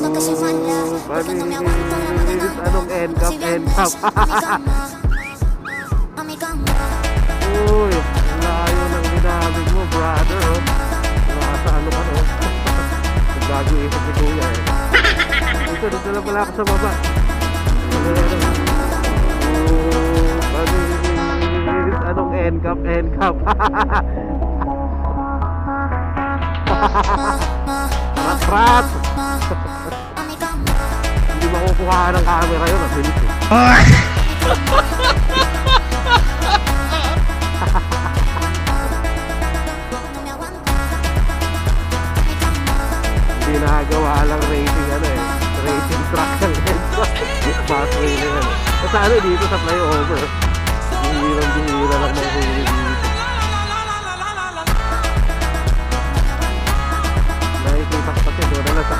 Panis, anong end cap? Uy, layo ng ginamit mo, brother, oh. Nasa ano ka, no? Bago isip ni Kuya, eh. Dito na pala ako sa baba. Panis, anong end cap? Rat! Hindi makukuha ng camera yun, mabilis, eh. Hindi nakagawa lang racing racing truck ng busway na yan. Basta dito sa flyover, bihirang-bihira lang makuhuli dito. Nakikita ko kasi doon na sa